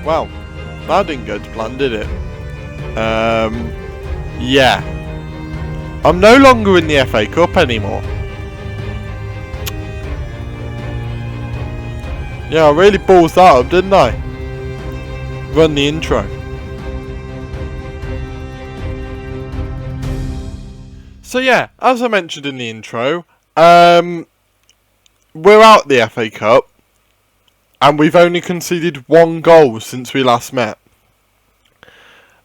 Well, that didn't go to plan, did it? Yeah. I'm no longer in the FA Cup anymore. Yeah, I really balls that up, didn't I? Run the intro. So yeah, as I mentioned in the intro, we're out the FA Cup, and we've only conceded 1 goal since we last met.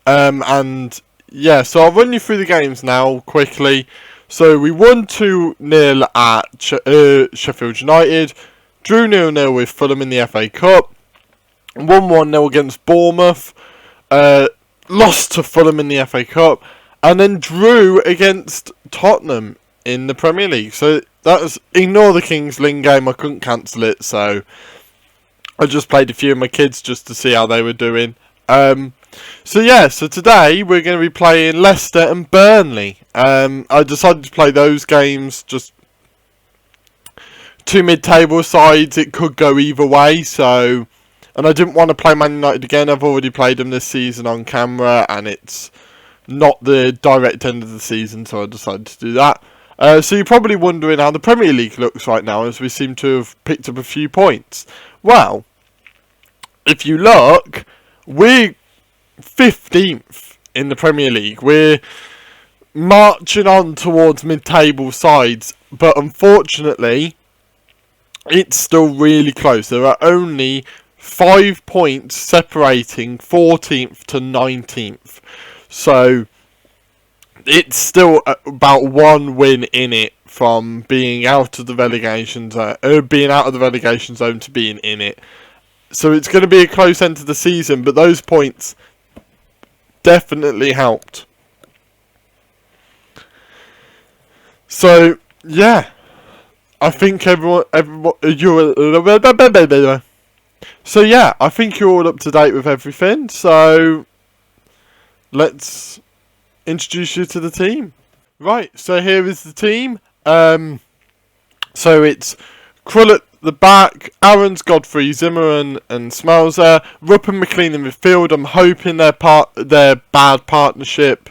And yeah, so I'll run you through the games now quickly. So we won 2-0 at Sheffield United, drew 0-0 with Fulham in the FA Cup, won 1-0 against Bournemouth, lost to Fulham in the FA Cup, and then drew against Tottenham in the Premier League. So that was, ignore the Kings Lynn game, I couldn't cancel it, so I just played a few of my kids just to see how they were doing. So yeah, so today we're going to be playing Leicester and Burnley. I decided to play those games, just 2 mid-table sides, it could go either way, so, and I didn't want to play Man United again. I've already played them this season on camera, and it's not the direct end of the season, so I decided to do that. So you're probably wondering how the Premier League looks right now, as we seem to have picked up a few points. Well, if you look, we're 15th in the Premier League. We're marching on towards mid-table sides, but unfortunately, it's still really close. There are only 5 points separating 14th to 19th. So it's still about 1 win in it from being out of the relegation zone, to being in it. So it's going to be a close end to the season, but those points definitely helped. So yeah, I think everyone you're. So yeah, I think you're all up to date with everything. So let's introduce you to the team. Right, so here is the team. So it's Krull at the back, Aarons, Godfrey, Zimmerman and Smelser, Rupp and McLean in midfield. I'm hoping their bad partnership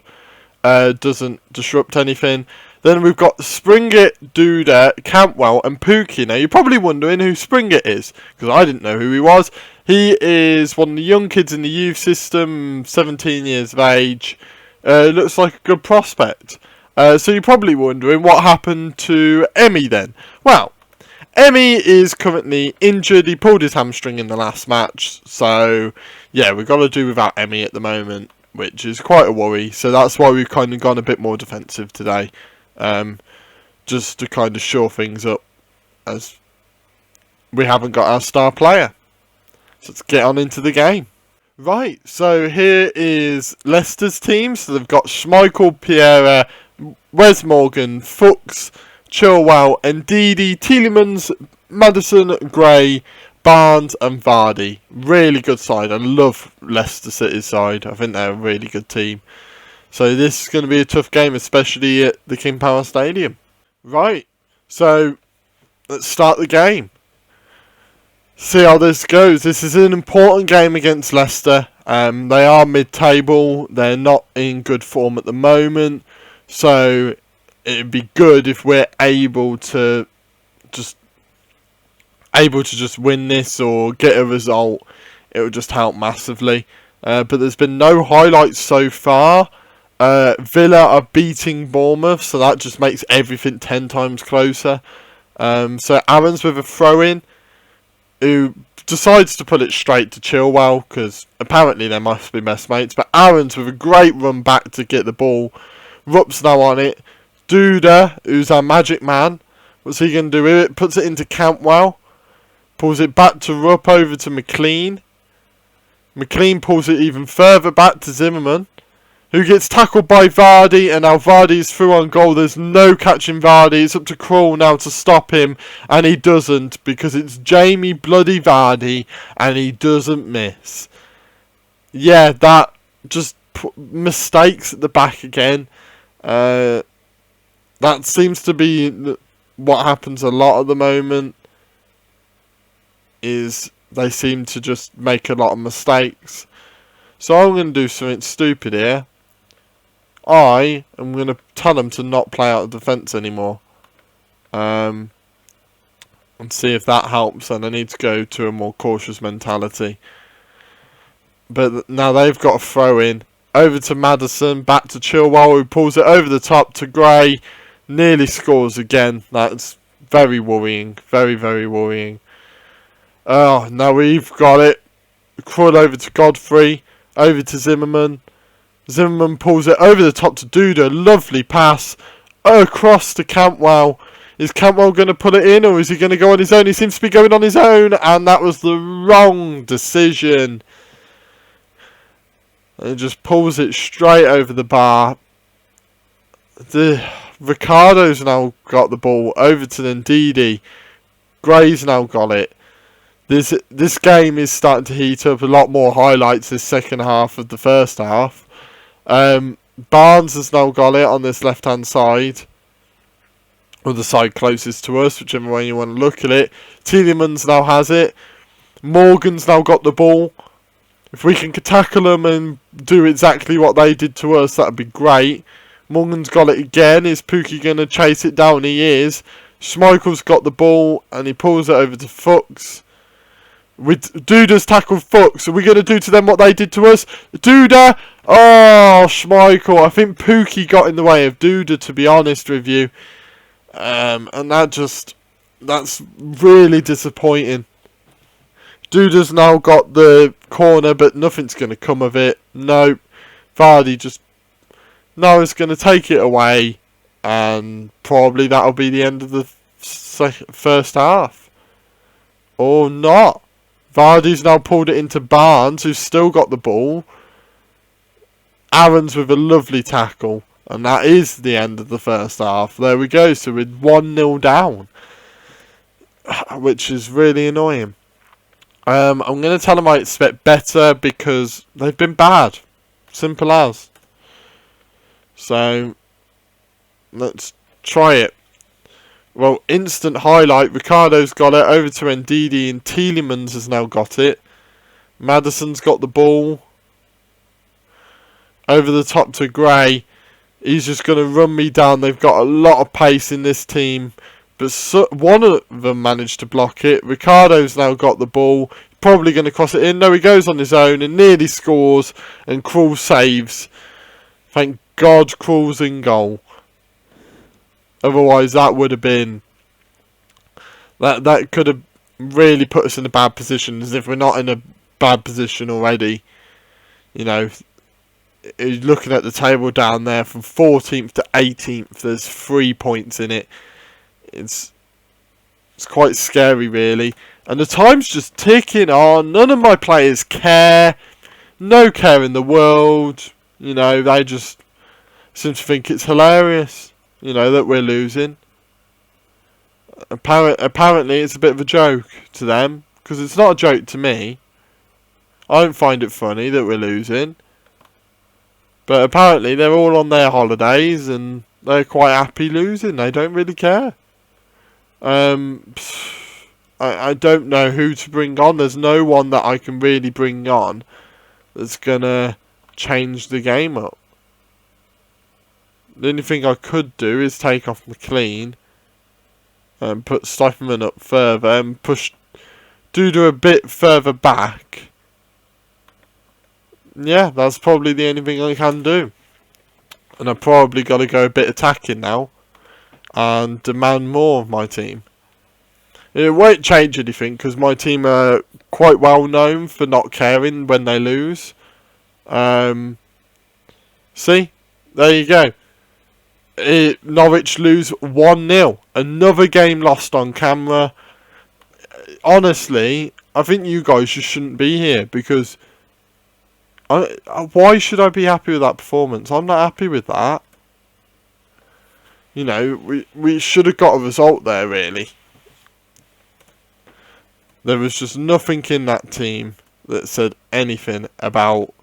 doesn't disrupt anything. Then we've got Springett, Duda, Cantwell and Pookie. Now you're probably wondering who Springett is, because I didn't know who he was. He is one of the young kids in the youth system, 17 years of age. Looks like a good prospect. So you're probably wondering what happened to Emmy then. Well, Emmy is currently injured. He pulled his hamstring in the last match. So yeah, we've got to do without Emmy at the moment, which is quite a worry. So that's why we've kind of gone a bit more defensive today. Just to kind of shore things up, as we haven't got our star player. So let's get on into the game. Right, so here is Leicester's team. So they've got Schmeichel, Piera, Wes Morgan, Fuchs, Chilwell, Ndidi, Tielemans, Maddison, Gray, Barnes and Vardy. Really good side. I love Leicester City's side. I think they're a really good team. So this is going to be a tough game, especially at the King Power Stadium. Right, so let's start the game. See how this goes. This is an important game against Leicester. They are mid-table. They're not in good form at the moment. So it'd be good if we're able to just win this or get a result. It would just help massively. But there's been no highlights so far. Villa are beating Bournemouth, so that just makes everything 10 times closer. So Aarons with a throw-in, who decides to put it straight to Chilwell, because apparently they must be best mates. But Aarons with a great run back to get the ball. Rupp's now on it. Duda, who's our magic man, what's he going to do with it? Puts it into Cantwell. Pulls it back to Rupp, over to McLean. McLean pulls it even further back to Zimmerman, who gets tackled by Vardy, and now Vardy's through on goal. There's no catching Vardy. It's up to Krull now to stop him, and he doesn't, because it's Jamie bloody Vardy, and he doesn't miss. Yeah, that just mistakes at the back again. That seems to be what happens a lot at the moment, is they seem to just make a lot of mistakes. So I'm going to do something stupid here. I am going to tell them to not play out of defence anymore. And see if that helps. And I need to go to a more cautious mentality. But now they've got a throw in. Over to Maddison. Back to Chilwell, who pulls it over the top to Gray. Nearly scores again. That's very worrying. Very, very worrying. Oh, now we've got it. Crawl over to Godfrey. Over to Zimmerman. Zimmerman pulls it over the top to Duda. Lovely pass. Across to Cantwell. Is Cantwell going to put it in, or is he going to go on his own? He seems to be going on his own, and that was the wrong decision. And it just pulls it straight over the bar. Ricardo's now got the ball over to Ndidi. Gray's now got it. This game is starting to heat up. A lot more highlights this second half of the first half. Barnes has now got it on this left-hand side. Or the side closest to us, whichever way you want to look at it. Tielemans now has it. Morgan's now got the ball. If we can tackle them and do exactly what they did to us, that would be great. Morgan's got it again. Is Pookie going to chase it down? He is. Schmeichel's got the ball and he pulls it over to Fuchs. With Duda's tackled Fuchs. Are we going to do to them what they did to us? Duda! Oh, Schmeichel. I think Pookie got in the way of Duda, to be honest with you. And that's really disappointing. Duda's now got the corner, but nothing's going to come of it. Nope. Vardy just... No, it's going to take it away. And probably that'll be the end of the first half. Or not. Vardy's now pulled it into Barnes, who's still got the ball. Aaron's with a lovely tackle. And that is the end of the first half. There we go. So we're 1-0 down. Which is really annoying. I'm going to tell them I expect better because they've been bad. Simple as. So, let's try it. Well, instant highlight. Ricardo's got it over to Ndidi and Tielemans has now got it. Maddison's got the ball. Over the top to Gray. He's just going to run me down. They've got a lot of pace in this team. But one of them managed to block it. Ricardo's now got the ball. Probably going to cross it in. No, he goes on his own and nearly scores. And Krul saves. Thank God Krul's in goal. Otherwise that would have been... That could have really put us in a bad position. As if we're not in a bad position already. You know... Looking at the table down there from 14th to 18th, there's 3 points in it. It's quite scary, really. And the time's just ticking on. None of my players care. No care in the world. You know, they just seem to think it's hilarious, you know, that we're losing. Apparently, it's a bit of a joke to them, because it's not a joke to me. I don't find it funny that we're losing. But apparently they're all on their holidays and they're quite happy losing. They don't really care. I don't know who to bring on. There's no one that I can really bring on that's going to change the game up. The only thing I could do is take off McLean and put Steiferman up further and push Duda a bit further back. Yeah, that's probably the only thing I can do. And I've probably got to go a bit attacking now. And demand more of my team. It won't change anything because my team are quite well known for not caring when they lose. See? There you go. Norwich lose 1-0. Another game lost on camera. Honestly, I think you guys just shouldn't be here because... why should I be happy with that performance? I'm not happy with that. You know, we should have got a result there, really. There was just nothing in that team that said anything about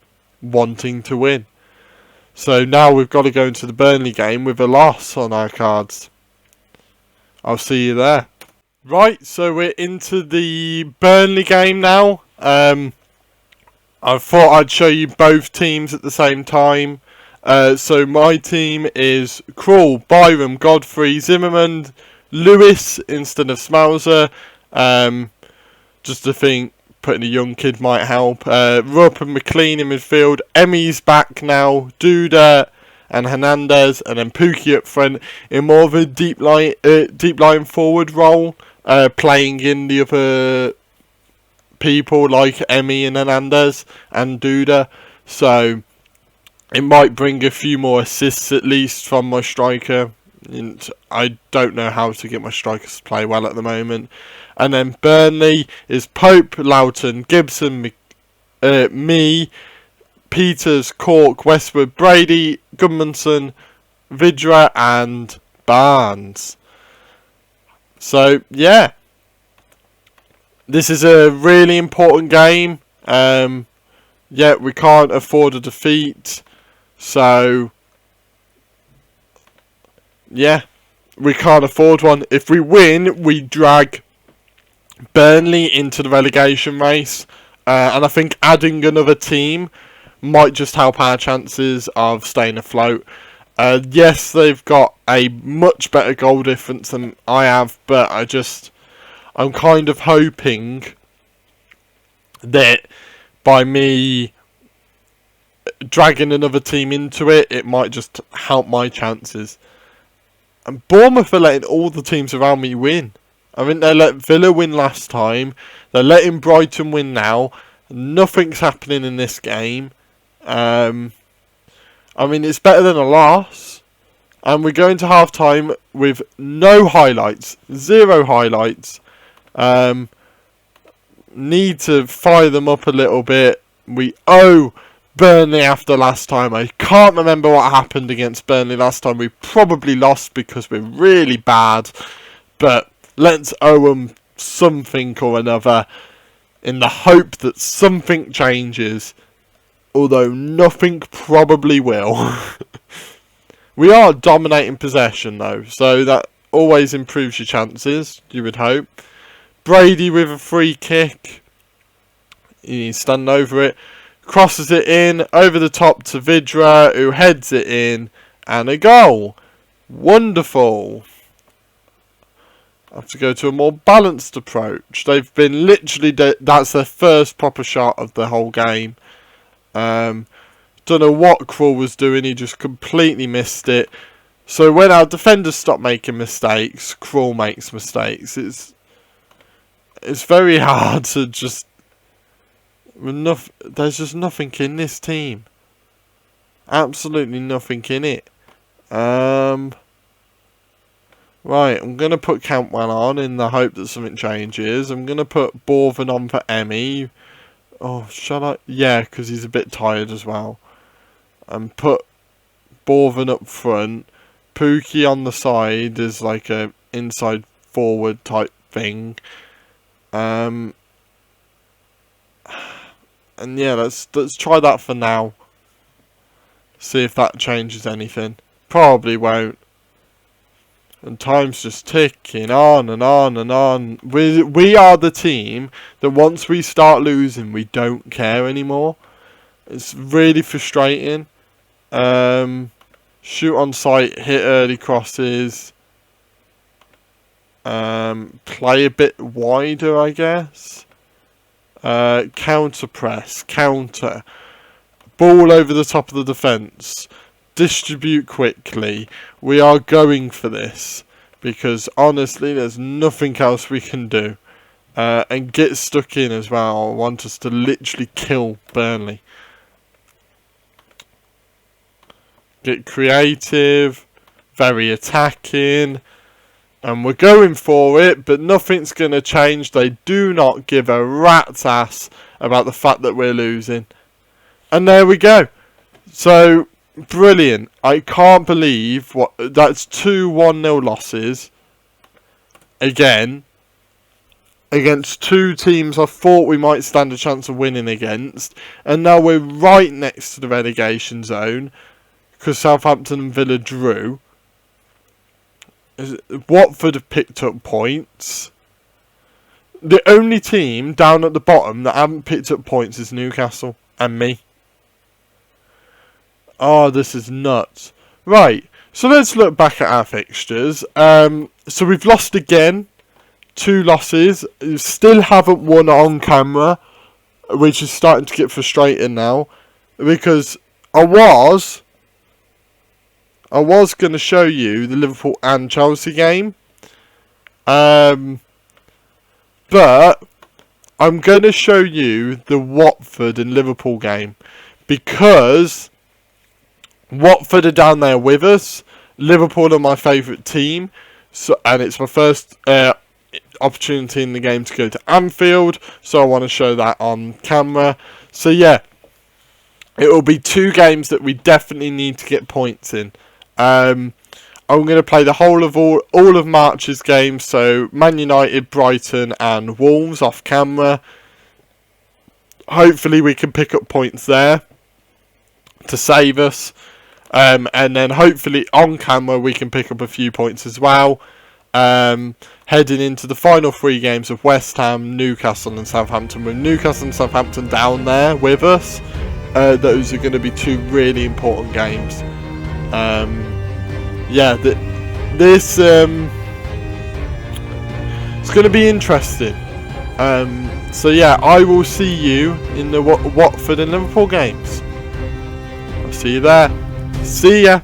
wanting to win. So now we've got to go into the Burnley game with a loss on our cards. I'll see you there. Right, so we're into the Burnley game now. I thought I'd show you both teams at the same time. So my team is Krul, Byram, Godfrey, Zimmerman, Lewis instead of Smauser. Just to think, putting a young kid might help. Rupp and McLean in midfield. Emmy's back now. Duda and Hernandez, and then Pookie up front in more of a deep line forward role, playing in the other people like Emmy and Hernandez and Duda. So it might bring a few more assists at least from my striker. And I don't know how to get my strikers to play well at the moment. And then Burnley is Pope, Loughton, Gibson, me, Peters, Cork, Westwood, Brady, Gudmundsson, Vidra and Barnes. So yeah, this is a really important game. Yeah, we can't afford a defeat. So yeah, we can't afford one. If we win, we drag Burnley into the relegation race. And I think adding another team might just help our chances of staying afloat. Yes, they've got a much better goal difference than I have, but I'm kind of hoping that by me dragging another team into it, it might just help my chances. And Bournemouth are letting all the teams around me win. I think they let Villa win last time. They're letting Brighton win now. Nothing's happening in this game. I mean, it's better than a loss. And we're going to half-time with no highlights. 0 highlights. Need to fire them up a little bit. We owe Burnley after last time. I can't remember what happened against Burnley last time. We probably lost because we're really bad. But let's owe them something or another in the hope that something changes. Although nothing probably will. We are dominating possession though, so that always improves your chances, you would hope. Brady with a free kick. He's standing over it. Crosses it in, over the top to Vidra, who heads it in. And a goal. Wonderful. I have to go to a more balanced approach. They've been literally... that's their first proper shot of the whole game. Don't know what Krul was doing. He just completely missed it. So when our defenders stop making mistakes, Krul makes mistakes. It's very hard to just... there's just nothing in this team. Absolutely nothing in it. Right, I'm going to put Cantwell on in the hope that something changes. I'm going to put Borvan on for Emmy. Oh, shall I? Yeah, because he's a bit tired as well. And put Borvan up front. Pookie on the side is like a inside forward type thing. And yeah, let's try that for now. See if that changes anything. Probably won't. And time's just ticking on and on and on. We are the team that once we start losing, we don't care anymore. It's really frustrating. Shoot on sight, hit early crosses. Play a bit wider, I guess. Counter press, counter. Ball over the top of the defence. Distribute quickly. We are going for this because honestly there's nothing else we can do. And get stuck in as well. I want us to literally kill Burnley. Get creative, very attacking, and we're going for it, but nothing's going to change. They do not give a rat's ass about the fact that we're losing. And there we go. So brilliant. I can't believe that's 2 1-0 losses again against 2 teams I thought we might stand a chance of winning against, and now we're right next to the relegation zone because Southampton and Villa drew. Watford have picked up points. the only team down at the bottom that haven't picked up points is Newcastle and me. Oh, this is nuts. Right, so let's look back at our fixtures. So we've lost again. 2 losses. Still haven't won on camera, which is starting to get frustrating now, because I was going to show you the Liverpool and Chelsea game, but I'm going to show you the Watford and Liverpool game, because Watford are down there with us. Liverpool are my favourite team, so, and it's my first opportunity in the game to go to Anfield, so I want to show that on camera. So yeah, it will be 2 games that we definitely need to get points in. I'm going to play the whole of all of March's games, so Man United, Brighton and Wolves off camera. Hopefully we can pick up points there to save us, and then hopefully on camera we can pick up a few points as well. Heading into the final 3 games of West Ham, Newcastle and Southampton, with Newcastle and Southampton down there with us. Those are going to be 2 really important games. Yeah, this it's going to be interesting. So yeah, I will see you in the Watford and Liverpool games. I'll see you there. See ya.